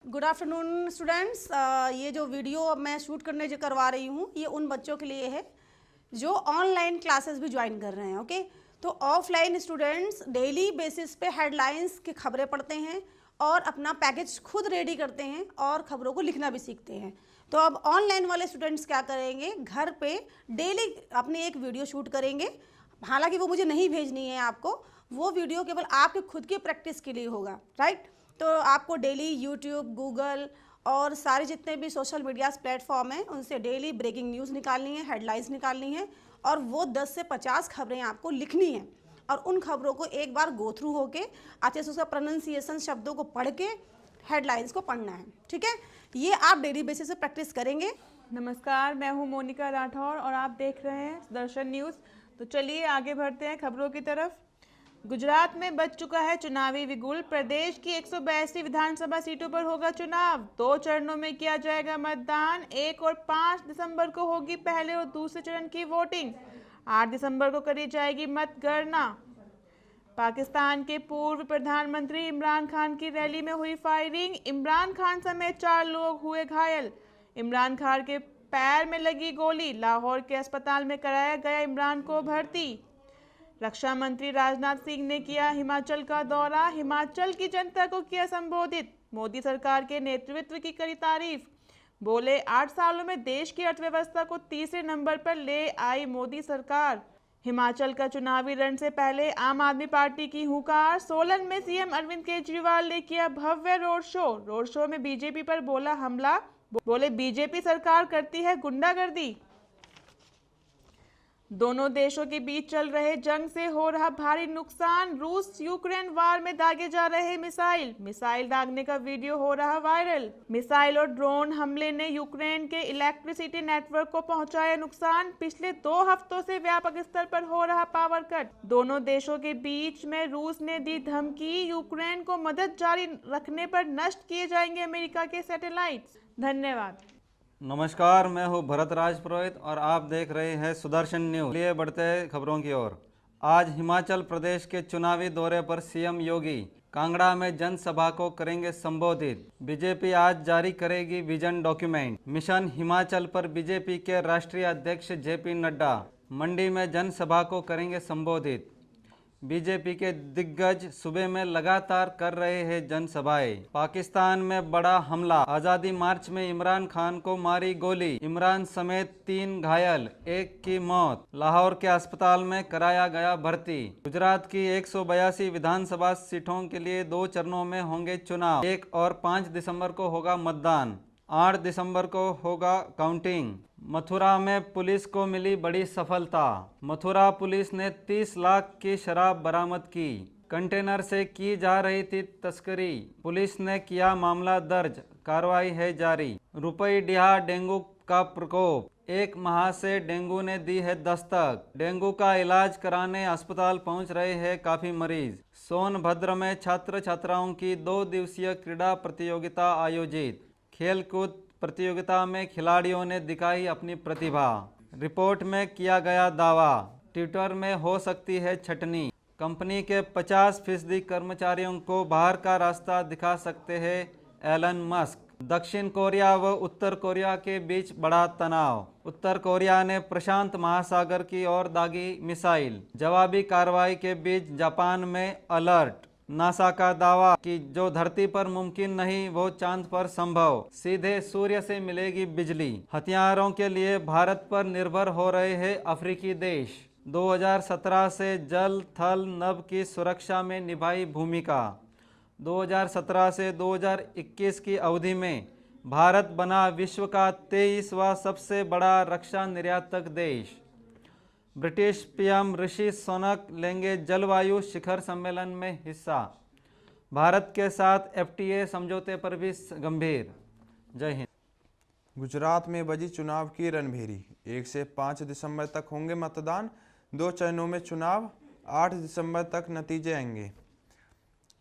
Good afternoon students. ये जो video अब मैं शूट करवा रही हूँ ये उन बच्चों के लिए है जो ऑनलाइन क्लासेस भी ज्वाइन कर रहे हैं। ओके, तो ऑफलाइन स्टूडेंट्स डेली बेसिस पे हेडलाइंस की खबरें पढ़ते हैं और अपना पैकेज खुद रेडी करते हैं और खबरों को लिखना भी सीखते हैं। तो अब ऑनलाइन वाले स्टूडेंट्स क्या करेंगे, घर पे डेली अपनी एक वीडियो शूट करेंगे। हालांकि वो मुझे नहीं भेजनी है आपको, वो वीडियो केवल आपके खुद की प्रैक्टिस के लिए होगा, राइट। तो आपको डेली यूट्यूब, गूगल और सारे जितने भी सोशल मीडिया प्लेटफॉर्म हैं उनसे डेली ब्रेकिंग न्यूज़ निकालनी है, हेडलाइंस निकालनी है और वो 10 से 50 खबरें आपको लिखनी हैं और उन खबरों को एक बार गो थ्रू होके अच्छे से उसका प्रोनाउंसिएशन, शब्दों को पढ़ के हेडलाइंस को पढ़ना है। ठीक है, ये आप डेली बेसिस पे प्रैक्टिस करेंगे। नमस्कार, मैं हूं मोनिका राठौर और आप देख रहे हैं सुदर्शन न्यूज़। तो चलिए आगे बढ़ते हैं खबरों की तरफ। गुजरात में बच चुका है चुनावी बिगुल। प्रदेश की 182 विधानसभा सीटों पर होगा चुनाव। 2 चरणों में किया जाएगा मतदान। 1 और 5 दिसंबर को होगी पहले और दूसरे चरण की वोटिंग। 8 दिसंबर को करी जाएगी मतगणना। पाकिस्तान के पूर्व प्रधानमंत्री इमरान खान की रैली में हुई फायरिंग। इमरान खान समेत 4 लोग हुए घायल। इमरान खान के पैर में लगी गोली। लाहौर के अस्पताल में कराया गया इमरान को भर्ती। रक्षा मंत्री राजनाथ सिंह ने किया हिमाचल का दौरा। हिमाचल की जनता को किया संबोधित। मोदी सरकार के नेतृत्व की करी तारीफ। बोले 8 सालों में देश की अर्थव्यवस्था को तीसरे नंबर पर ले आई मोदी सरकार। हिमाचल का चुनावी रण से पहले आम आदमी पार्टी की हुंकार। सोलन में सीएम अरविंद केजरीवाल ने किया भव्य रोड शो। रोड शो में बीजेपी पर बोला हमला। बोले बीजेपी सरकार करती है गुंडागर्दी। दोनों देशों के बीच चल रहे जंग से हो रहा भारी नुकसान। रूस यूक्रेन वार में दागे जा रहे मिसाइल दागने का वीडियो हो रहा वायरल। मिसाइल और ड्रोन हमले ने यूक्रेन के इलेक्ट्रिसिटी नेटवर्क को पहुंचाया नुकसान। पिछले 2 हफ्तों से व्यापक स्तर पर हो रहा पावर कट। दोनों देशों के बीच में रूस ने दी धमकी। यूक्रेन को मदद जारी रखने पर नष्ट किए जाएंगे अमेरिका के सैटेलाइट्स। धन्यवाद। नमस्कार, मैं हूं भरत राज पुरोहित और आप देख रहे हैं सुदर्शन न्यूज़। लिए बढ़ते हैं खबरों की ओर। आज हिमाचल प्रदेश के चुनावी दौरे पर सीएम योगी कांगड़ा में जनसभा को करेंगे संबोधित। बीजेपी आज जारी करेगी विजन डॉक्यूमेंट। मिशन हिमाचल पर बीजेपी के राष्ट्रीय अध्यक्ष जेपी नड्डा मंडी में जनसभा को करेंगे संबोधित। बीजेपी के दिग्गज सूबे में लगातार कर रहे हैं जनसभाएं। पाकिस्तान में बड़ा हमला। आज़ादी मार्च में इमरान खान को मारी गोली। इमरान समेत 3 घायल, 1 की मौत। लाहौर के अस्पताल में कराया गया भर्ती। गुजरात की 182 विधानसभा सीटों के लिए 2 चरणों में होंगे चुनाव। 1 और 5 दिसंबर को होगा मतदान। 8 दिसंबर को होगा काउंटिंग। मथुरा में पुलिस को मिली बड़ी सफलता। मथुरा पुलिस ने 30 लाख की शराब बरामद की। कंटेनर से की जा रही थी तस्करी। पुलिस ने किया मामला दर्ज, कार्रवाई है जारी। रुपई डिहा डेंगू का प्रकोप। 1 माह से डेंगू ने दी है दस्तक। डेंगू का इलाज कराने अस्पताल पहुंच रहे हैं काफ़ी मरीज। सोनभद्र में छात्र छात्राओं की 2 दिवसीय क्रीड़ा प्रतियोगिता आयोजित। खेलकूद प्रतियोगिता में खिलाड़ियों ने दिखाई अपनी प्रतिभा। रिपोर्ट में किया गया दावा, ट्विटर में हो सकती है छटनी। कंपनी के 50% कर्मचारियों को बाहर का रास्ता दिखा सकते हैं एलन मस्क। दक्षिण कोरिया व उत्तर कोरिया के बीच बड़ा तनाव। उत्तर कोरिया ने प्रशांत महासागर की ओर दागी मिसाइल। जवाबी कार्रवाई के बीच जापान में अलर्ट। नासा का दावा कि जो धरती पर मुमकिन नहीं वो चांद पर संभव। सीधे सूर्य से मिलेगी बिजली। हथियारों के लिए भारत पर निर्भर हो रहे हैं अफ्रीकी देश। 2017 से जल, थल, नभ की सुरक्षा में निभाई भूमिका। 2017 से 2021 की अवधि में भारत बना विश्व का 23वां सबसे बड़ा रक्षा निर्यातक देश। ब्रिटिश पीएम ऋषि सुनक लेंगे जलवायु शिखर सम्मेलन में हिस्सा। भारत के साथ एफटीए समझौते पर भी गंभीर। जय हिंद। गुजरात में बजी चुनाव की रणभेरी। 1 से 5 दिसंबर तक होंगे मतदान। 2 चरणों में चुनाव। 8 दिसंबर तक नतीजे आएंगे।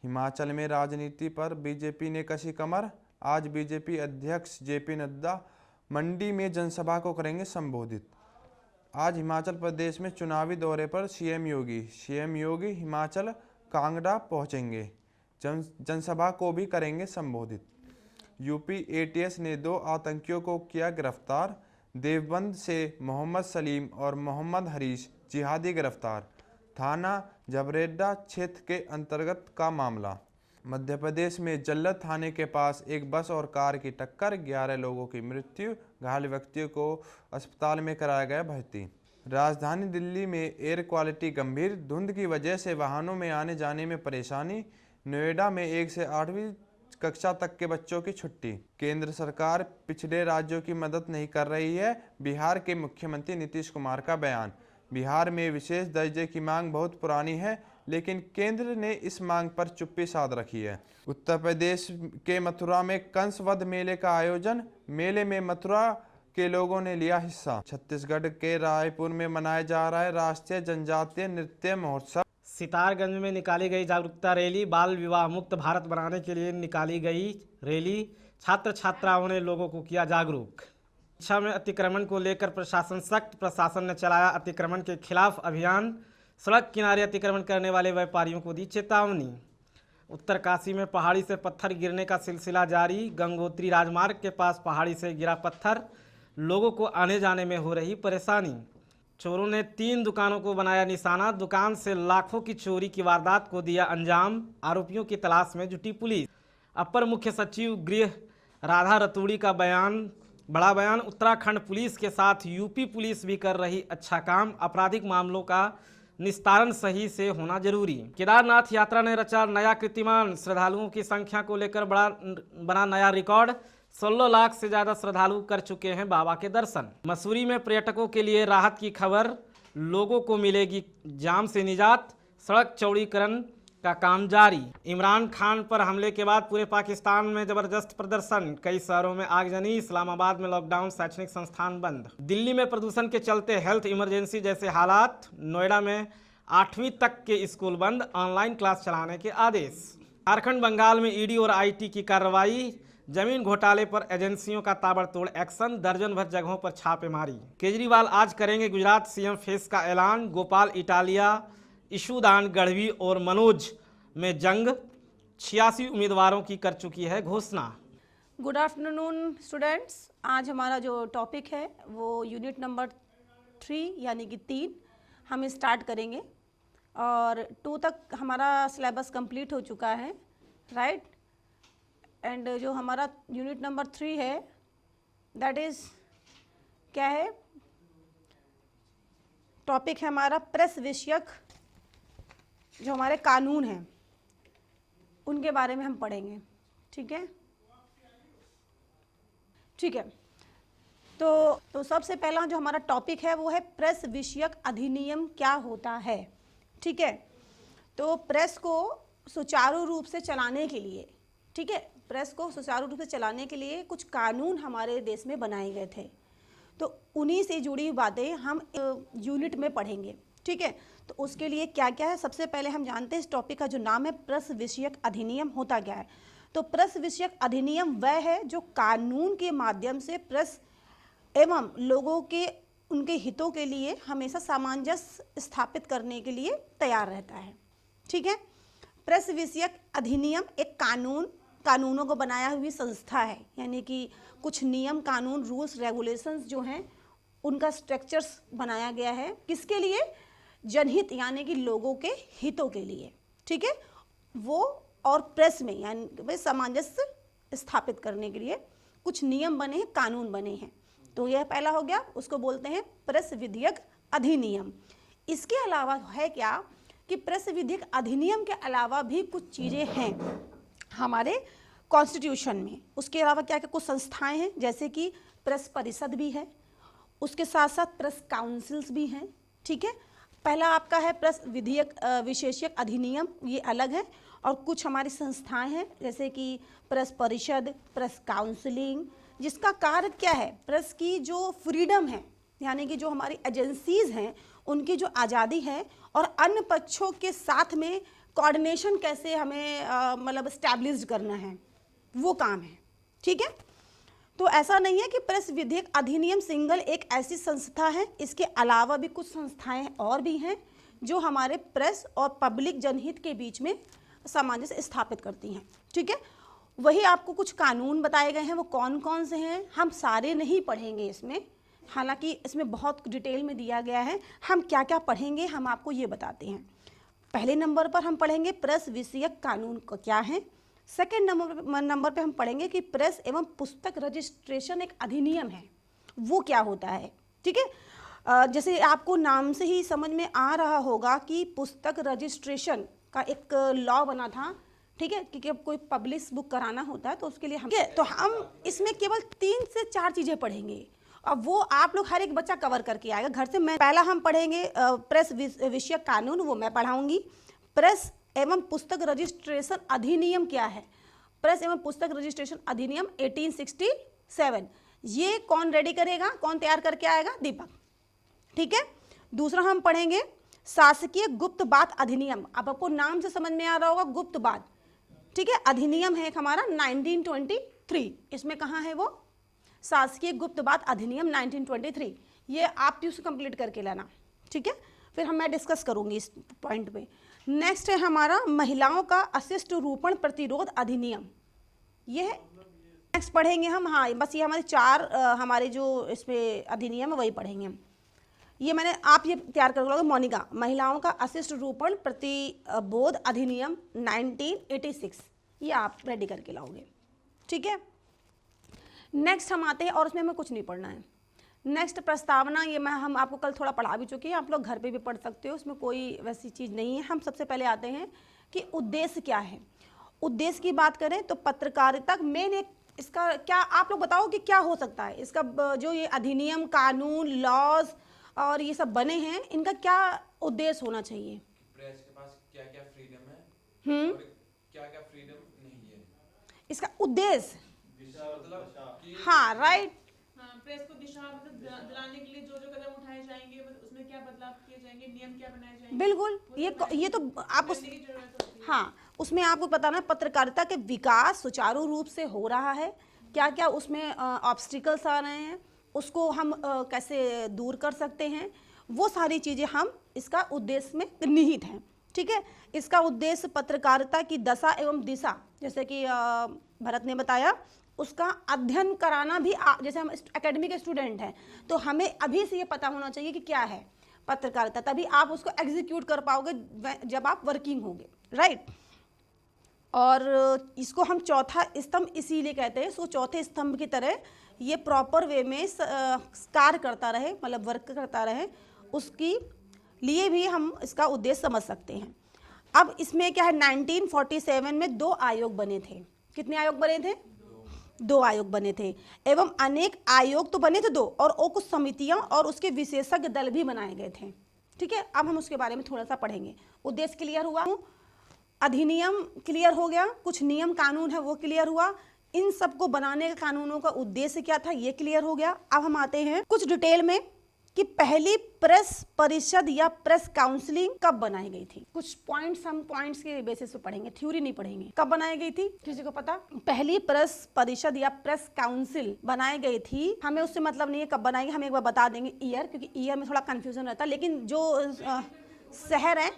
हिमाचल में राजनीति पर बीजेपी ने कसी कमर। आज बीजेपी अध्यक्ष जेपी नड्डा मंडी में जनसभा को करेंगे संबोधित। आज हिमाचल प्रदेश में चुनावी दौरे पर सीएम योगी हिमाचल कांगड़ा पहुंचेंगे। जनसभा को भी करेंगे संबोधित। यूपी एटीएस ने 2 आतंकियों को किया गिरफ्तार। देवबंद से मोहम्मद सलीम और मोहम्मद हरीश जिहादी गिरफ्तार। थाना जबरेड्डा क्षेत्र के अंतर्गत का मामला। मध्य प्रदेश में जल्लद थाने के पास एक बस और कार की टक्कर, 11 लोगों की मृत्यु, घायल व्यक्तियों को अस्पताल में कराया गया भर्ती। राजधानी दिल्ली में एयर क्वालिटी गंभीर, धुंध की वजह से वाहनों में आने जाने में परेशानी। नोएडा में 1 से 8वीं कक्षा तक के बच्चों की छुट्टी। केंद्र सरकार पिछड़े राज्यों की मदद नहीं कर रही है, बिहार के मुख्यमंत्री नीतीश कुमार का बयान। बिहार में विशेष दर्जे की मांग बहुत पुरानी है, लेकिन केंद्र ने इस मांग पर चुप्पी साध रखी है। उत्तर प्रदेश के मथुरा में कंस वध मेले का आयोजन, मेले में मथुरा के लोगों ने लिया हिस्सा। छत्तीसगढ़ के रायपुर में मनाया जा रहा है राष्ट्रीय जनजातीय नृत्य महोत्सव। सितारगंज में निकाली गई जागरूकता रैली, बाल विवाह मुक्त भारत बनाने के लिए निकाली गई रैली। छात्र छात्राओं ने लोगों को किया जागरूक। शिक्षा में अतिक्रमण को लेकर प्रशासन सख्त, प्रशासन ने चलाया अतिक्रमण के खिलाफ अभियान। सड़क किनारे अतिक्रमण करने वाले व्यापारियों को दी चेतावनी। उत्तरकाशी में पहाड़ी से पत्थर गिरने का सिलसिला जारी। गंगोत्री राजमार्ग के पास पहाड़ी से गिरा पत्थर, लोगों को आने जाने में हो रही परेशानी। चोरों ने 3 दुकानों को बनाया निशाना, दुकान से लाखों की चोरी की वारदात को दिया अंजाम। आरोपियों की तलाश में जुटी पुलिस। अपर मुख्य सचिव गृह राधा रतूड़ी का बयान, बड़ा बयान। उत्तराखंड पुलिस के साथ यूपी पुलिस भी कर रही अच्छा काम, आपराधिक मामलों का निस्तारण सही से होना जरूरी। केदारनाथ यात्रा ने रचा नया कीर्तिमान, श्रद्धालुओं की संख्या को लेकर बना नया रिकॉर्ड। 16 लाख से ज़्यादा श्रद्धालु कर चुके हैं बाबा के दर्शन। मसूरी में पर्यटकों के लिए राहत की खबर, लोगों को मिलेगी जाम से निजात। सड़क चौड़ीकरण का काम जारी। इमरान खान पर हमले के बाद पूरे पाकिस्तान में जबरदस्त प्रदर्शन, कई शहरों में आगजनी। इस्लामाबाद में लॉकडाउन, शैक्षणिक संस्थान बंद। दिल्ली में प्रदूषण के चलते हेल्थ इमरजेंसी जैसे हालात। नोएडा में 8वीं तक के स्कूल बंद, ऑनलाइन क्लास चलाने के आदेश। झारखंड बंगाल में ईडी और आईटी की कार्रवाई। जमीन घोटाले पर एजेंसियों का ताबड़तोड़ एक्शन, दर्जन भर जगहों पर छापेमारी। केजरीवाल आज करेंगे गुजरात सीएम फेस का ऐलान। गोपाल इटालिया, ईशुदान गढ़वी और मनोज में जंग। 86 उम्मीदवारों की कर चुकी है घोषणा। Good afternoon students. आज हमारा जो टॉपिक है वो यूनिट नंबर 3 यानी कि 3 हम स्टार्ट करेंगे और 2 तक हमारा सिलेबस कंप्लीट हो चुका है, राइट। एंड जो हमारा यूनिट नंबर 3 है दैट इज़ क्या है, टॉपिक है हमारा प्रेस विषयक जो हमारे कानून हैं उनके बारे में हम पढ़ेंगे, ठीक है। ठीक है, तो सबसे पहला जो हमारा टॉपिक है वो है प्रेस विषयक अधिनियम क्या होता है, ठीक है। तो प्रेस को सुचारू रूप से चलाने के लिए, ठीक है, प्रेस को सुचारू रूप से चलाने के लिए कुछ कानून हमारे देश में बनाए गए थे, तो उन्हीं से जुड़ी बातें हम यूनिट में पढ़ेंगे, ठीक है। तो उसके लिए क्या क्या है, सबसे पहले हम जानते हैं इस टॉपिक का जो नाम है प्रेस विषयक अधिनियम होता क्या है। तो प्रेस विषयक अधिनियम वह है जो कानून के माध्यम से प्रेस एवं लोगों के उनके हितों के लिए हमेशा सामंजस्य स्थापित करने के लिए तैयार रहता है, ठीक है। प्रेस विषयक अधिनियम एक कानूनों को बनाया हुई संस्था है, यानी कि कुछ नियम कानून रूल्स रेगुलेशंस जो हैं उनका स्ट्रक्चर्स बनाया गया है, किसके लिए, जनहित यानी कि लोगों के हितों के लिए, ठीक है। वो और प्रेस में यानी सामंजस्य स्थापित करने के लिए कुछ नियम बने हैं, कानून बने हैं। तो यह पहला हो गया, उसको बोलते हैं प्रेस विधेयक अधिनियम। इसके अलावा है क्या कि प्रेस विधेयक अधिनियम के अलावा भी कुछ चीज़ें हैं हमारे कॉन्स्टिट्यूशन में। उसके अलावा क्या क्या कुछ संस्थाएं हैं, जैसे कि प्रेस परिषद भी है, उसके साथ साथ प्रेस काउंसिल्स भी हैं, ठीक है। पहला आपका है प्रेस विधेयक विशेषक अधिनियम, ये अलग है, और कुछ हमारी संस्थाएं हैं जैसे कि प्रेस परिषद, प्रेस काउंसिलिंग, जिसका कार्य क्या है, प्रेस की जो फ्रीडम है यानी कि जो हमारी एजेंसीज हैं उनकी जो आज़ादी है और अन्य पक्षों के साथ में कोऑर्डिनेशन कैसे हमें मतलब इस्टेब्लिश करना है, वो काम है, ठीक है। तो ऐसा नहीं है कि प्रेस विधेयक अधिनियम सिंगल एक ऐसी संस्था है, इसके अलावा भी कुछ संस्थाएं और भी हैं जो हमारे प्रेस और पब्लिक जनहित के बीच में सामंजस्य स्थापित करती हैं, ठीक है। वही आपको कुछ कानून बताए गए हैं, वो कौन कौन से हैं हम सारे नहीं पढ़ेंगे इसमें, हालांकि इसमें बहुत डिटेल में दिया गया है। हम क्या क्या पढ़ेंगे हम आपको ये बताते हैं। पहले नंबर पर हम पढ़ेंगे प्रेस विषयक कानून को क्या है। सेकेंड नंबर पे हम पढ़ेंगे कि प्रेस एवं पुस्तक रजिस्ट्रेशन एक अधिनियम है, वो क्या होता है। ठीक है, जैसे आपको नाम से ही समझ में आ रहा होगा कि पुस्तक रजिस्ट्रेशन का एक लॉ बना था। ठीक है, क्योंकि अब कोई पब्लिश बुक कराना होता है तो उसके लिए हम इसमें केवल 3 से 4 चीज़ें पढ़ेंगे, अब वो आप लोग हर एक बच्चा कवर करके आएगा घर से। मैं पहला हम पढ़ेंगे प्रेस विषयक कानून, वो मैं पढ़ाऊंगी। प्रेस एवं पुस्तक रजिस्ट्रेशन अधिनियम क्या है, प्रेस एवं पुस्तक रजिस्ट्रेशन अधिनियम 1867, ये कौन रेडी करेगा, कौन तैयार करके आएगा, दीपक। ठीक है, दूसरा हम पढ़ेंगे शासकीय गुप्त बात अधिनियम। अब आपको नाम से समझ में आ रहा होगा गुप्त बात। ठीक है, अधिनियम है एक हमारा 1923, इसमें कहाँ है वो, शासकीय गुप्त बात अधिनियम 1923, ये आप भी उसे कंप्लीट करके लाना। ठीक है, फिर मैं डिस्कस करूंगी इस पॉइंट पे। नेक्स्ट है हमारा महिलाओं का अशिष्ट रूपण प्रतिरोध अधिनियम, ये है। नेक्स्ट पढ़ेंगे हम, हाँ बस ये हमारे 4 हमारे जो इसमें अधिनियम है वही पढ़ेंगे हम। ये मैंने आप ये तैयार कर लोगे मोनिका, महिलाओं का अशिष्ट रूपण प्रतिरोध अधिनियम 1986, ये आप रेडी करके लाओगे। ठीक है, नेक्स्ट हम आते हैं, और उसमें हमें कुछ नहीं पढ़ना है। नेक्स्ट प्रस्तावना, ये हम आपको कल थोड़ा पढ़ा भी चुके हैं, आप लोग घर पे भी पढ़ सकते हो, उसमें कोई वैसी चीज़ नहीं है। हम सबसे पहले आते हैं कि उद्देश्य क्या है। उद्देश्य की बात करें तो पत्रकारिता मेन एक इसका क्या, आप लोग बताओ कि क्या हो सकता है इसका, जो ये अधिनियम कानून लॉज और ये सब बने हैं, इनका क्या उद्देश्य होना चाहिए। प्रेस के पास क्या क्या फ्रीडम है और क्या क्या फ्रीडम नहीं है, इसका उद्देश्य, मतलब कि हाँ राइट, हाँ, प्रेस को दिशा मतलब दिलाने के लिए जो जो कदम उठाए जाएंगे, मतलब उसमें क्या बदलाव किए जाएंगे, नियम क्या बनाए जाएंगे, बिल्कुल। ये तो आप उस, की जरूरत होती है। हाँ उसमें आपको बताना है पत्रकारिता के विकास सुचारू रूप से हो रहा है, क्या क्या उसमें ऑब्स्टिकल्स आ रहे हैं, उसको हम कैसे दूर कर सकते हैं, वो सारी चीज़ें हम इसका उद्देश्य में निहित हैं। ठीक है, इसका उद्देश्य पत्रकारिता की दशा एवं दिशा, जैसे कि भरत ने बताया, उसका अध्ययन कराना भी। जैसे हम एकेडमी के स्टूडेंट हैं तो हमें अभी से ये पता होना चाहिए कि क्या है पत्रकारिता, तभी आप उसको एग्जीक्यूट कर पाओगे जब आप वर्किंग होंगे, राइट। और इसको हम चौथा स्तंभ इसीलिए कहते हैं, सो चौथे स्तंभ की तरह ये प्रॉपर वे में कार्य करता रहे, मतलब वर्क करता रहे, उसकी लिए भी हम इसका उद्देश्य समझ सकते हैं। अब इसमें क्या है, 1947 में 2 आयोग बने थे। कितने आयोग बने थे, 2 आयोग बने थे, एवं अनेक आयोग तो बने थे 2, और कुछ समितियां और उसके विशेषज्ञ दल भी बनाए गए थे। ठीक है, अब हम उसके बारे में थोड़ा सा पढ़ेंगे। उद्देश्य क्लियर हुआ, अधिनियम क्लियर हो गया, कुछ नियम कानून है वो क्लियर हुआ, इन सबको बनाने के कानूनों का उद्देश्य क्या था ये क्लियर हो गया। अब हम आते हैं कुछ डिटेल में कि पहली प्रेस परिषद या प्रेस काउंसिलिंग कब बनाई गई थी। कुछ पॉइंट्स हम पॉइंट्स के बेसिस पे पढ़ेंगे, थ्योरी नहीं पढ़ेंगे। कब बनाई गई थी, किसी को पता? पहली प्रेस परिषद या प्रेस काउंसिल बनाई गई थी, हमें उससे मतलब नहीं है कब बनाई, हम एक बार बता देंगे ईयर, क्योंकि ईयर में थोड़ा कंफ्यूजन रहता है। लेकिन जो शहर है,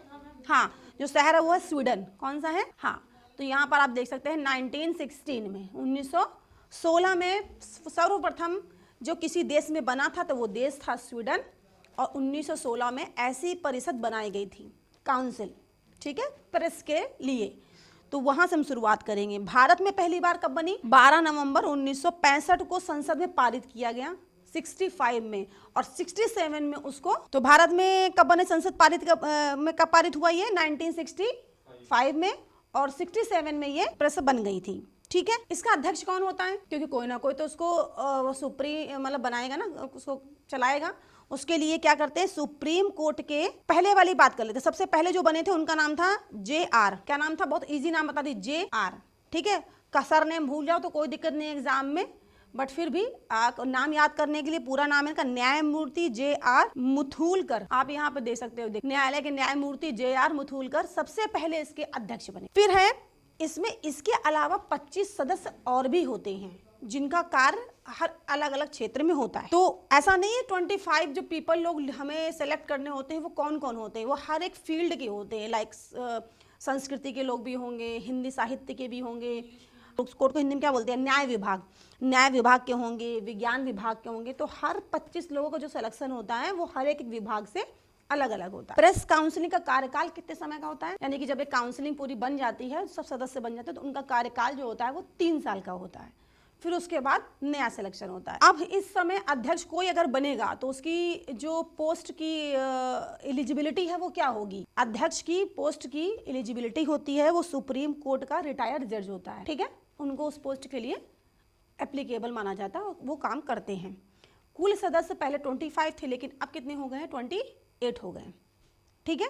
हाँ जो शहर है वो है स्वीडन। कौन सा है, हाँ तो यहाँ पर आप देख सकते हैं 1916 में, 1916 में सर्वप्रथम जो किसी देश में बना था तो वो देश था स्वीडन, और 1916 में ऐसी परिषद बनाई गई थी, काउंसिल, ठीक है, प्रेस के लिए। तो वहां से हम शुरुआत करेंगे। भारत में पहली बार कब बनी, 12 नवंबर 1965 को संसद में पारित किया गया, 65 में, और 67 में उसको, तो भारत में कब बने संसद पारित कब पारित हुआ ये 1965 में, और 67 में ये प्रेस बन गई थी। ठीक है, इसका अध्यक्ष कौन होता है, क्योंकि कोई ना कोई तो उसको सुप्रीम मतलब बनाएगा ना, उसको चलाएगा। उसके लिए क्या करते हैं, सुप्रीम कोर्ट के, पहले वाली बात कर लेते हैं, सबसे पहले जो बने थे उनका नाम था JR, क्या नाम था, बहुत इजी नाम बता दी, JR। ठीक है, कसर नेम भूल जाओ तो कोई दिक्कत नहीं एग्जाम में, बट फिर भी नाम याद करने के लिए पूरा नाम है इनका न्यायमूर्ति JR मुथुलकर, आप यहाँ पे दे सकते हो, न्यायालय के न्यायमूर्ति JR मुथुलकर सबसे पहले इसके अध्यक्ष बने। फिर है इसमें इसके अलावा 25 सदस्य और भी होते हैं जिनका कार्य हर अलग अलग क्षेत्र में होता है। तो ऐसा नहीं है 25 जो पीपल लोग हमें सेलेक्ट करने होते हैं वो कौन कौन होते हैं, वो हर एक फील्ड के होते हैं, लाइक संस्कृति के लोग भी होंगे, हिंदी साहित्य के भी होंगे, कोर्ट को हिंदी में क्या बोलते हैं, न्याय विभाग, न्याय विभाग के होंगे, विज्ञान विभाग के होंगे। तो हर 25 लोगों का जो सिलेक्शन होता है वो हर एक विभाग से अलग अलग होता है। प्रेस काउंसलिंग का कार्यकाल कितने समय का होता है, यानी कि जब एक काउंसलिंग पूरी बन जाती है, सब सदस्य बन जाते हैं, तो उनका कार्यकाल जो होता है वो 3 साल का होता है। फिर उसके बाद नया सिलेक्शन होता है। अब इस समय अध्यक्ष कोई अगर बनेगा तो उसकी जो पोस्ट की एलिजिबिलिटी है वो क्या होगी, अध्यक्ष की पोस्ट की एलिजिबिलिटी होती है वो सुप्रीम कोर्ट का रिटायर्ड जज होता है, ठीक है, उनको उस पोस्ट के लिए एप्लीकेबल माना जाता है, वो काम करते हैं। कुल सदस्य पहले 25 थे, लेकिन अब कितने हो गए हैं, 28 हो गए, ठीक है।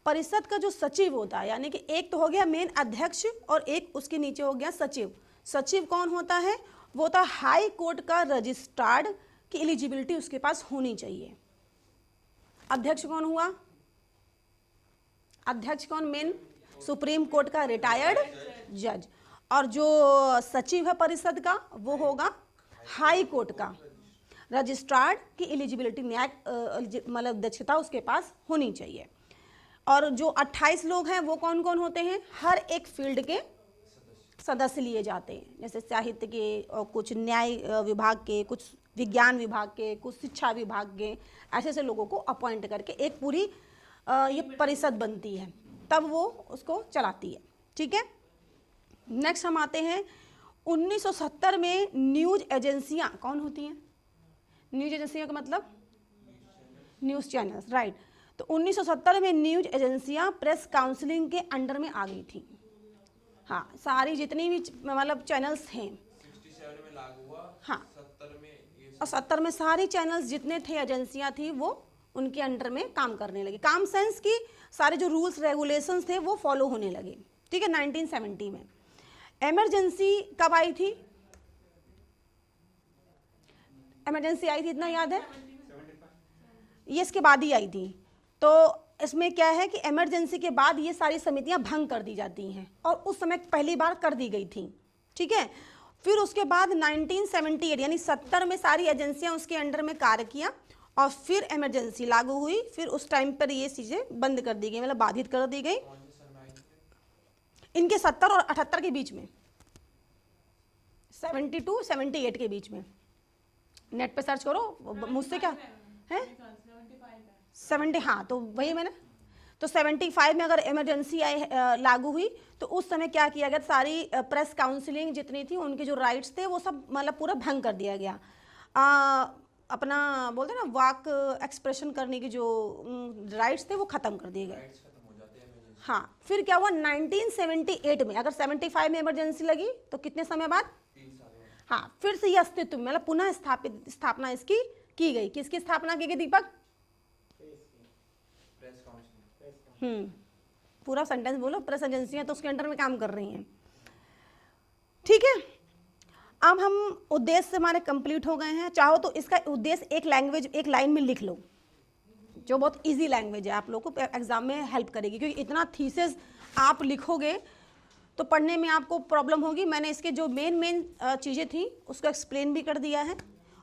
परिषद का जो सचिव होता है, यानी कि एक तो हो गया मेन अध्यक्ष और एक उसके नीचे हो गया सचिव। सचिव कौन होता है, वो होता है हाई कोर्ट का रजिस्ट्रार्ड की एलिजिबिलिटी उसके पास होनी चाहिए। अध्यक्ष कौन हुआ, अध्यक्ष कौन, मेन सुप्रीम कोर्ट का रिटायर्ड जज। और जो सचिव है परिषद का वो होगा हाई कोर्ट का रजिस्ट्रार्ड की एलिजिबिलिटी, न्याय मतलब दक्षता उसके पास होनी चाहिए। और जो 28 लोग हैं वो कौन कौन होते हैं, हर एक फील्ड के सदस्य लिए जाते हैं, जैसे साहित्य के और कुछ न्याय विभाग के, कुछ विज्ञान विभाग के, कुछ शिक्षा विभाग के, ऐसे ऐसे लोगों को अपॉइंट करके एक पूरी ये परिषद बनती है, तब वो उसको चलाती है, ठीक है। नेक्स्ट हम आते हैं 1970 में न्यूज एजेंसियां कौन होती हैं, न्यूज एजेंसियां का मतलब न्यूज़ चैनल्स, राइट। तो 1970 में न्यूज एजेंसियां प्रेस काउंसिलिंग के अंडर में आ गई थी। हाँ, सारी जितनी भी मतलब चैनल्स हैं, 67 में लागू हुआ, हाँ, 70 में ये और 70 में सारी चैनल्स जितने थे, एजेंसियां थी, वो उनके अंडर में काम करने लगे। काम सेंस की सारे जो रूल्स रेगुलेशंस थे वो फॉलो होने लगे, ठीक है। 1970 में इमरजेंसी कब आई थी, इमरजेंसी आई थी इतना याद है, ये इसके बाद ही आई थी। तो इसमें क्या है कि इमरजेंसी के बाद ये सारी समितियां भंग कर दी जाती हैं, और उस समय पहली बार कर दी गई थी, ठीक है। फिर उसके बाद 1978 यानी 70 में सारी एजेंसियां उसके अंडर में कार्य किया, और फिर इमरजेंसी लागू हुई। फिर उस टाइम पर ये चीज़ें बंद कर दी गई, मतलब बाधित कर दी गई, इनके 70 और 78 के बीच में, 72 78 के बीच में। नेट पे सर्च करो, मुझसे क्या है 70, हाँ, तो वही मैंने, तो 75 में अगर इमरजेंसी आई लागू हुई तो उस समय क्या किया गया, सारी प्रेस काउंसिलिंग जितनी थी उनके जो राइट्स थे वो सब मतलब पूरा भंग कर दिया गया। अपना बोलते ना वाक एक्सप्रेशन करने की जो राइट्स थे वो ख़त्म कर दिए गए। हाँ, फिर क्या हुआ 1978 में, अगर 75 में इमरजेंसी लगी तो कितने समय बाद, 3 साल में, हाँ, फिर से ये अस्तित्व में मतलब पुनः स्थापना इसकी की गई। किसकी स्थापना की गई दीपक, प्रेस काउंसिल, पूरा सेंटेंस बोलो, प्रेस एजेंसियां तो उसके अंडर में काम कर रही हैं, ठीक है। अब हम उद्देश्य हमारे कंप्लीट हो गए हैं। चाहो तो इसका उद्देश्य एक लैंग्वेज, एक लाइन में लिख लो, जो बहुत इजी लैंग्वेज है, आप लोगों को एग्जाम में हेल्प करेगी, क्योंकि इतना थीसिस आप लिखोगे तो पढ़ने में आपको प्रॉब्लम होगी। मैंने इसके जो मेन चीज़ें थी उसको एक्सप्लेन भी कर दिया है,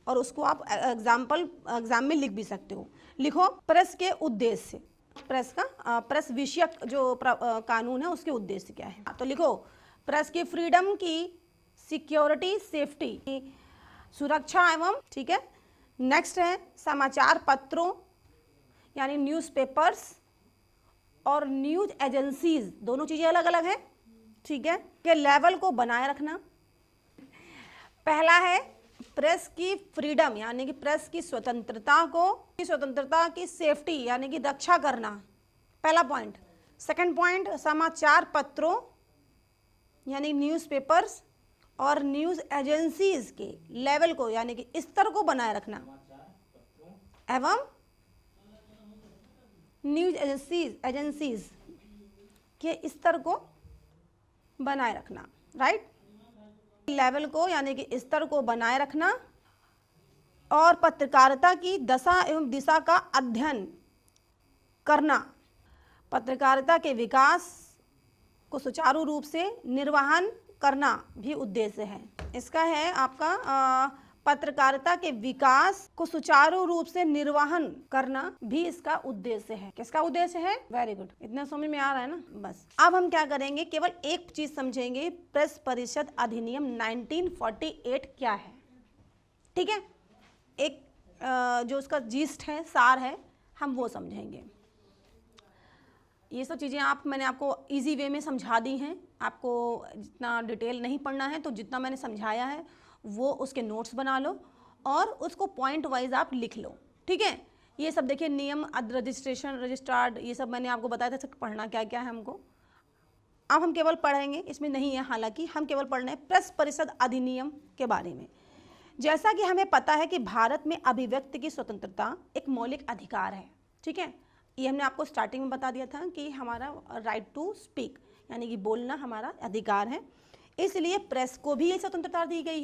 और उसको आप एग्जाम में लिख भी सकते हो। लिखो प्रेस के उद्देश्य, प्रेस का प्रेस विषयक जो कानून है उसके उद्देश्य क्या है। तो लिखो प्रेस की फ्रीडम की, सिक्योरिटी, सेफ्टी की सुरक्षा एवं, ठीक है। नेक्स्ट है समाचार पत्रों यानी न्यूज़पेपर्स और न्यूज एजेंसीज, दोनों चीज़ें अलग अलग है, ठीक है, के लेवल को बनाए रखना। पहला है प्रेस की फ्रीडम यानी कि प्रेस की स्वतंत्रता को, स्वतंत्रता की सेफ्टी यानी कि रक्षा करना, पहला पॉइंट। सेकंड पॉइंट समाचार पत्रों यानी न्यूज़पेपर्स और न्यूज़ एजेंसीज के लेवल को यानी कि स्तर को बनाए रखना, एवं न्यूज़ एजेंसीज के स्तर को बनाए रखना, राइट। लेवल को यानी कि स्तर को बनाए रखना, और पत्रकारिता की दशा एवं दिशा का अध्ययन करना, पत्रकारिता के विकास को सुचारू रूप से निर्वहन करना भी उद्देश्य है इसका। है आपका पत्रकारिता के विकास को सुचारू रूप से निर्वहन करना भी इसका उद्देश्य है। किसका उद्देश्य है? वेरी गुड, इतना समझ में आ रहा है ना। बस अब हम क्या करेंगे, केवल एक चीज समझेंगे, प्रेस परिषद अधिनियम 1948 क्या है। ठीक है, एक जो उसका जीस्ट है, सार है, हम वो समझेंगे। ये सब चीज़ें मैंने आपको इजी वे में समझा दी हैं। आपको जितना डिटेल नहीं पढ़ना है, तो जितना मैंने समझाया है वो उसके नोट्स बना लो और उसको पॉइंट वाइज आप लिख लो। ठीक है, ये सब देखिए नियम, रजिस्ट्रेशन, रजिस्ट्रार्ड, ये सब मैंने आपको बताया था पढ़ना क्या क्या है हमको। अब हम केवल पढ़ेंगे, इसमें नहीं है हालांकि, हम केवल पढ़ रहे हैं प्रेस परिषद अधिनियम के बारे में। जैसा कि हमें पता है कि भारत में अभिव्यक्ति की स्वतंत्रता एक मौलिक अधिकार है। ठीक है, ये हमने आपको स्टार्टिंग में बता दिया था कि हमारा राइट टू स्पीक यानी कि बोलना हमारा अधिकार है, इसलिए प्रेस को भी ये स्वतंत्रता दी गई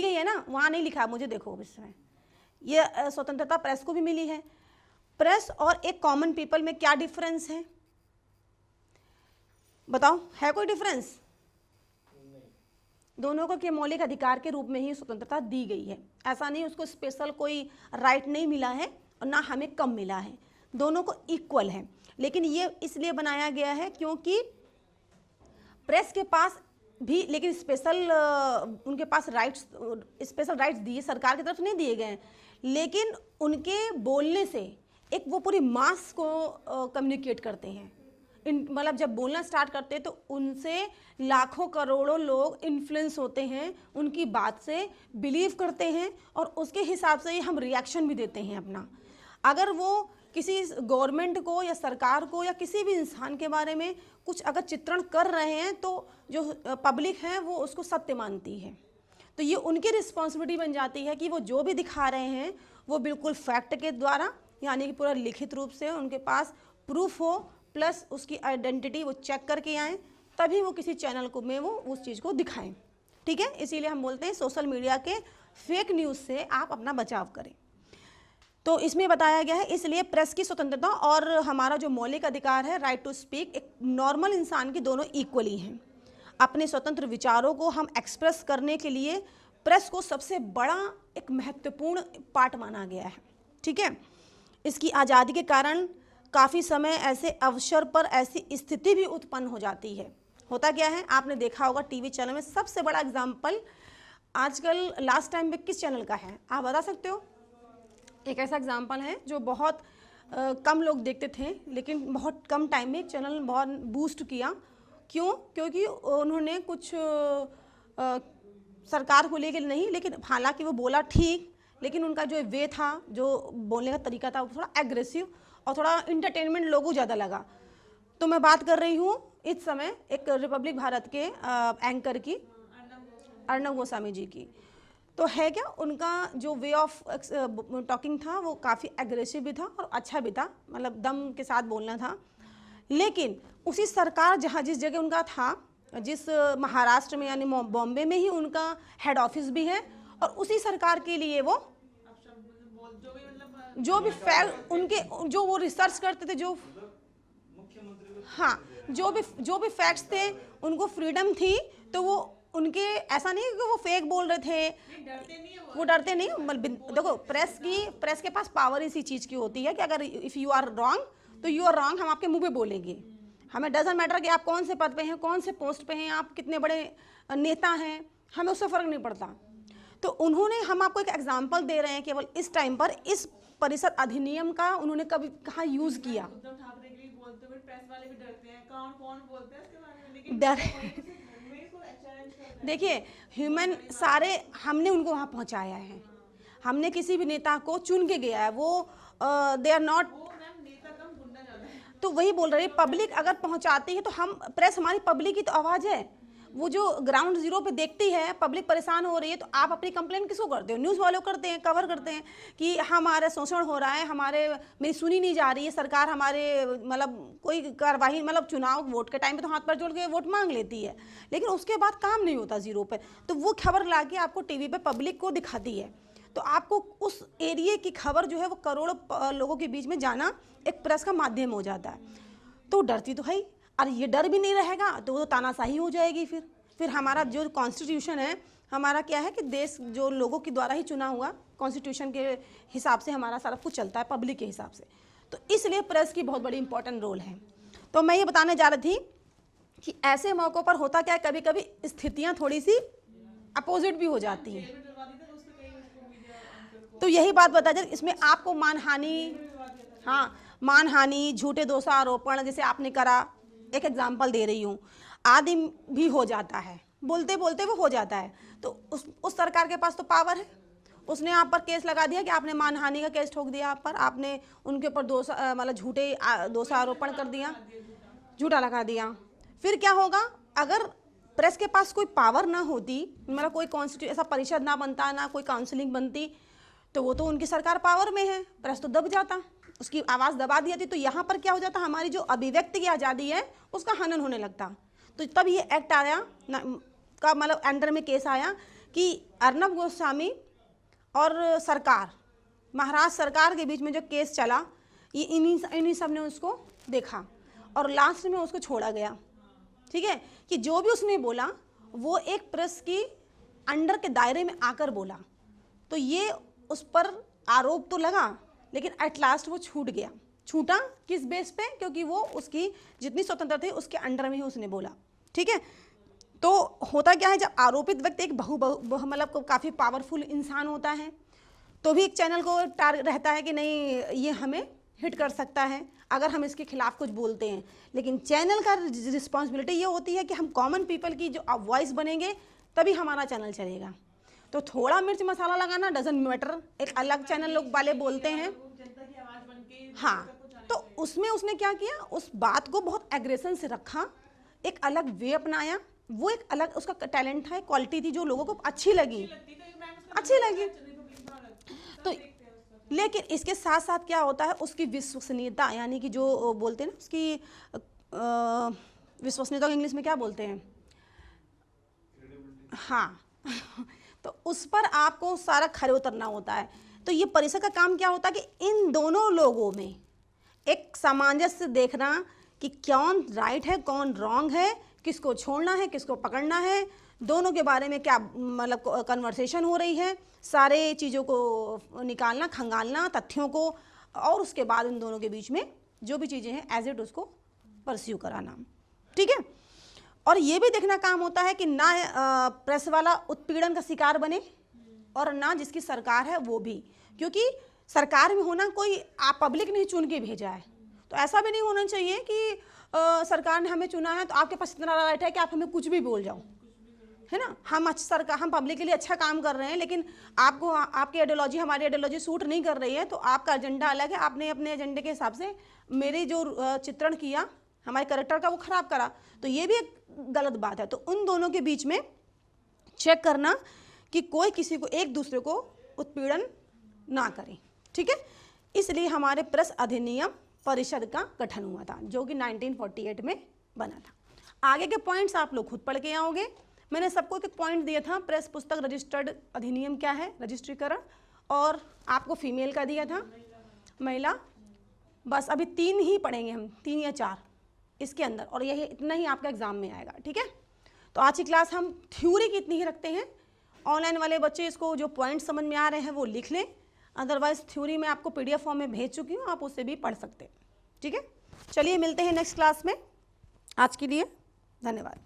है ना। वहाँ नहीं लिखा, मुझे देखो इसमें ये स्वतंत्रता प्रेस को भी मिली है। प्रेस और एक कॉमन पीपल में क्या डिफरेंस है, बताओ, है कोई डिफरेंस? दोनों को के मौलिक अधिकार के रूप में ही स्वतंत्रता दी गई है। ऐसा नहीं उसको स्पेशल कोई राइट नहीं मिला है और ना हमें कम मिला है, दोनों को इक्वल है। लेकिन ये इसलिए बनाया गया है क्योंकि प्रेस के पास भी लेकिन स्पेशल उनके पास राइट्स, स्पेशल राइट्स दिए सरकार की तरफ नहीं दिए गए हैं, लेकिन उनके बोलने से एक वो पूरी मास को कम्युनिकेट करते हैं। मतलब जब बोलना स्टार्ट करते हैं तो उनसे लाखों करोड़ों लोग इन्फ्लुएंस होते हैं, उनकी बात से बिलीव करते हैं और उसके हिसाब से ही हम रिएक्शन भी देते हैं अपना। अगर वो किसी गवर्नमेंट को या सरकार को या किसी भी इंसान के बारे में कुछ अगर चित्रण कर रहे हैं तो जो पब्लिक है वो उसको सत्य मानती है, तो ये उनकी रिस्पॉन्सिबिलिटी बन जाती है कि वो जो भी दिखा रहे हैं वो बिल्कुल फैक्ट के द्वारा यानी कि पूरा लिखित रूप से उनके पास प्रूफ हो, प्लस उसकी आइडेंटिटी वो चेक करके आएँ, तभी वो किसी चैनल को में वो उस चीज़ को दिखाएं। ठीक है, इसीलिए हम बोलते हैं सोशल मीडिया के फेक न्यूज़ से आप अपना बचाव करें। तो इसमें बताया गया है, इसलिए प्रेस की स्वतंत्रता और हमारा जो मौलिक अधिकार है राइट टू स्पीक, एक नॉर्मल इंसान की दोनों इक्वली हैं। अपने स्वतंत्र विचारों को हम एक्सप्रेस करने के लिए प्रेस को सबसे बड़ा एक महत्वपूर्ण पार्ट माना गया है। ठीक है, इसकी आज़ादी के कारण काफ़ी समय ऐसे अवसर पर ऐसी स्थिति भी उत्पन्न हो जाती है। होता क्या है, आपने देखा होगा टीवी चैनल में सबसे बड़ा एग्जाम्पल आजकल लास्ट टाइम में किस चैनल का है, आप बता सकते हो? एक ऐसा एग्जाम्पल है जो बहुत कम लोग देखते थे, लेकिन बहुत कम टाइम में चैनल बहुत बूस्ट किया। क्यों? क्योंकि उन्होंने कुछ सरकार को लेकर नहीं, लेकिन हालांकि वो बोला ठीक, लेकिन उनका जो वे था, जो बोलने का तरीका था, वो थोड़ा एग्रेसिव और थोड़ा इंटरटेनमेंट लोगों ज़्यादा लगा। तो मैं बात कर रही हूँ इस समय एक रिपब्लिक भारत के एंकर की, अर्नब गोस्वामी जी की। तो है क्या, उनका जो वे ऑफ टॉकिंग था वो काफ़ी एग्रेसिव भी था और अच्छा भी था, मतलब दम के साथ बोलना था। लेकिन उसी सरकार जहाँ जिस जगह उनका था, जिस महाराष्ट्र में यानी बॉम्बे में ही उनका हेड ऑफिस भी है, और उसी सरकार के लिए वो जो भी फैक्ट उनके जो वो रिसर्च करते थे, जो हाँ जो भी फैक्ट्स थे उनको फ्रीडम थी, तो वो उनके ऐसा नहीं कि वो फेक बोल रहे थे, वो डरते नहीं। देखो प्रेस के पास पावर इसी चीज़ की होती है कि अगर इफ़ यू आर रॉन्ग तो यू आर रॉन्ग, हम आपके मुंह पे बोलेंगे। हमें डजंट मैटर कि आप कौन से पद पे हैं, कौन से पोस्ट पे हैं, आप कितने बड़े नेता हैं, हमें उससे फ़र्क नहीं पड़ता। तो उन्होंने, हम आपको एक एग्जाम्पल दे रहे हैं केवल इस टाइम पर, इस परिषद अधिनियम का उन्होंने कभी कहाँ यूज़ किया। डर देखिए, ह्यूमन सारे हमने उनको वहाँ पहुँचाया है, हमने किसी भी नेता को चुन के गया है, वो दे आर नॉट, तो वही बोल रहे हैं, पब्लिक अगर पहुँचाती है तो हम, प्रेस हमारी पब्लिक की तो आवाज़ है, वो जो ग्राउंड जीरो पे देखती है पब्लिक परेशान हो रही है, तो आप अपनी कंप्लेन किसको करते हो? न्यूज़ वालों करते हैं, कवर करते हैं कि हमारा शोषण हो रहा है, मेरी सुनी नहीं जा रही है सरकार, हमारे मतलब कोई कार्रवाई, मतलब चुनाव वोट के टाइम पे तो हाथ पर जोड़ के वोट मांग लेती है, लेकिन उसके बाद काम नहीं होता जीरो पे, तो वो खबर ला के आपको टीवी पे पब्लिक को दिखाती है। तो आपको उस एरिए की खबर जो है वो करोड़ों लोगों के बीच में जाना एक प्रेस का माध्यम हो जाता है। तो डरती तो है, और ये डर भी नहीं रहेगा तो वो तानाशाही हो जाएगी। फिर हमारा जो कॉन्स्टिट्यूशन है हमारा क्या है कि देश जो लोगों के द्वारा ही चुना हुआ, कॉन्स्टिट्यूशन के हिसाब से हमारा सारा कुछ चलता है, पब्लिक के हिसाब से। तो इसलिए प्रेस की बहुत बड़ी इंपॉर्टेंट रोल है। तो मैं ये बताने जा रही थी कि ऐसे मौक़ों पर होता क्या है, कभी कभी स्थितियाँ थोड़ी सी अपोजिट भी हो जाती हैं। तो यही बात बता जाए, इसमें आपको मानहानि, हाँ मानहानि, झूठे दोषारोपण जैसे आपने करा, एक एग्जांपल दे रही हूँ, आदि भी हो जाता है, बोलते बोलते वो हो जाता है। तो उस सरकार के पास तो पावर है, उसने आप पर केस लगा दिया कि आपने मानहानि का केस ठोक दिया आप पर, आपने उनके ऊपर मतलब झूठे दोषारोपण कर दिया, झूठा लगा दिया। फिर क्या होगा, अगर प्रेस के पास कोई पावर ना होती, मतलब कोई कॉन्स्टिट्यूशन ऐसा परिषद ना बनता, ना कोई काउंसिलिंग बनती, तो वो तो उनकी सरकार पावर में है, प्रेस तो दब जाता, उसकी आवाज़ दबा दी जाती। तो यहाँ पर क्या हो जाता, हमारी जो अभिव्यक्ति की आज़ादी है उसका हनन होने लगता। तो तब ये एक्ट आया का मतलब अंडर में केस आया कि अर्नब गोस्वामी और सरकार, महाराष्ट्र सरकार के बीच में जो केस चला, ये इन्हीं सब ने उसको देखा और लास्ट में उसको छोड़ा गया। ठीक है, कि जो भी उसने बोला वो एक प्रेस की अंडर के दायरे में आकर बोला। तो ये उस पर आरोप तो लगा, लेकिन एट लास्ट वो छूट गया। छूटा किस बेस पे, क्योंकि वो उसकी जितनी स्वतंत्रता थी उसके अंडर में ही उसने बोला। ठीक है, तो होता क्या है, जब आरोपित व्यक्ति एक मतलब काफ़ी पावरफुल इंसान होता है, तो भी एक चैनल को टारगेट रहता है कि नहीं ये हमें हिट कर सकता है अगर हम इसके खिलाफ कुछ बोलते हैं। लेकिन चैनल का रिस्पॉन्सिबिलिटी ये होती है कि हम कॉमन पीपल की जो वॉइस बनेंगे तभी हमारा चैनल चलेगा। तो थोड़ा मिर्च मसाला लगाना डजंट मैटर, एक अलग चैनल लोग वाले बोलते हैं, हाँ, तो उसमें उसने क्या किया, उस बात को बहुत एग्रेशन से रखा, एक अलग वे अपनाया, वो एक अलग उसका टैलेंट है, क्वालिटी थी जो लोगों को अच्छी लगी। तो लेकिन इसके साथ साथ क्या होता है, उसकी विश्वसनीयता, यानी कि जो बोलते हैं ना उसकी विश्वसनीयता को इंग्लिश में क्या बोलते हैं, हाँ तो उस पर आपको सारा खरे उतरना होता है। तो ये परिषद का काम क्या होता है कि इन दोनों लोगों में एक सामंजस्य देखना कि कौन राइट है कौन रॉन्ग है, किसको छोड़ना है किसको पकड़ना है, दोनों के बारे में क्या मतलब कन्वर्सेशन हो रही है, सारे चीज़ों को निकालना, खंगालना, तथ्यों को, और उसके बाद इन दोनों के बीच में जो भी चीज़ें हैं एज इट उसको परस्यू कराना। ठीक है, और ये भी देखना काम होता है कि ना प्रेस वाला उत्पीड़न का शिकार बने और ना जिसकी सरकार है वो भी, क्योंकि सरकार में होना कोई आप पब्लिक नहीं चुन के भेजा है। तो ऐसा भी नहीं होना चाहिए कि सरकार ने हमें चुना है तो आपके पास इतना राइट है कि आप हमें कुछ भी बोल जाओ, है ना। हम पब्लिक के लिए अच्छा काम कर रहे हैं, लेकिन आपको आपकी आइडियोलॉजी हमारी आइडियोलॉजी सूट नहीं कर रही है, तो आपका एजेंडा अलग है, आपने अपने एजेंडे के हिसाब से मेरे जो चित्रण किया हमारे कैरेक्टर का वो खराब करा, तो ये भी एक गलत बात है। तो उन दोनों के बीच में चेक करना कि कोई किसी को एक दूसरे को उत्पीड़न ना करे। ठीक है, इसलिए हमारे प्रेस अधिनियम परिषद का गठन हुआ था जो कि 1948 में बना था। आगे के पॉइंट्स आप लोग खुद पढ़ के आओगे। मैंने सबको एक पॉइंट दिया था, प्रेस पुस्तक रजिस्टर्ड अधिनियम क्या है, रजिस्ट्रीकरण, और आपको फीमेल का दिया था महिला। बस अभी 3 ही पढ़ेंगे हम, 3 या 4 इसके अंदर, और यही इतना ही आपका एग्जाम में आएगा। ठीक है, तो आज की क्लास हम थ्योरी की इतनी ही रखते हैं। ऑनलाइन वाले बच्चे इसको जो पॉइंट समझ में आ रहे हैं वो लिख लें, अदरवाइज थ्योरी में आपको PDF फॉर्म में भेज चुकी हूँ, आप उससे भी पढ़ सकते हैं। ठीक है, चलिए मिलते हैं नेक्स्ट क्लास में। आज के लिए धन्यवाद।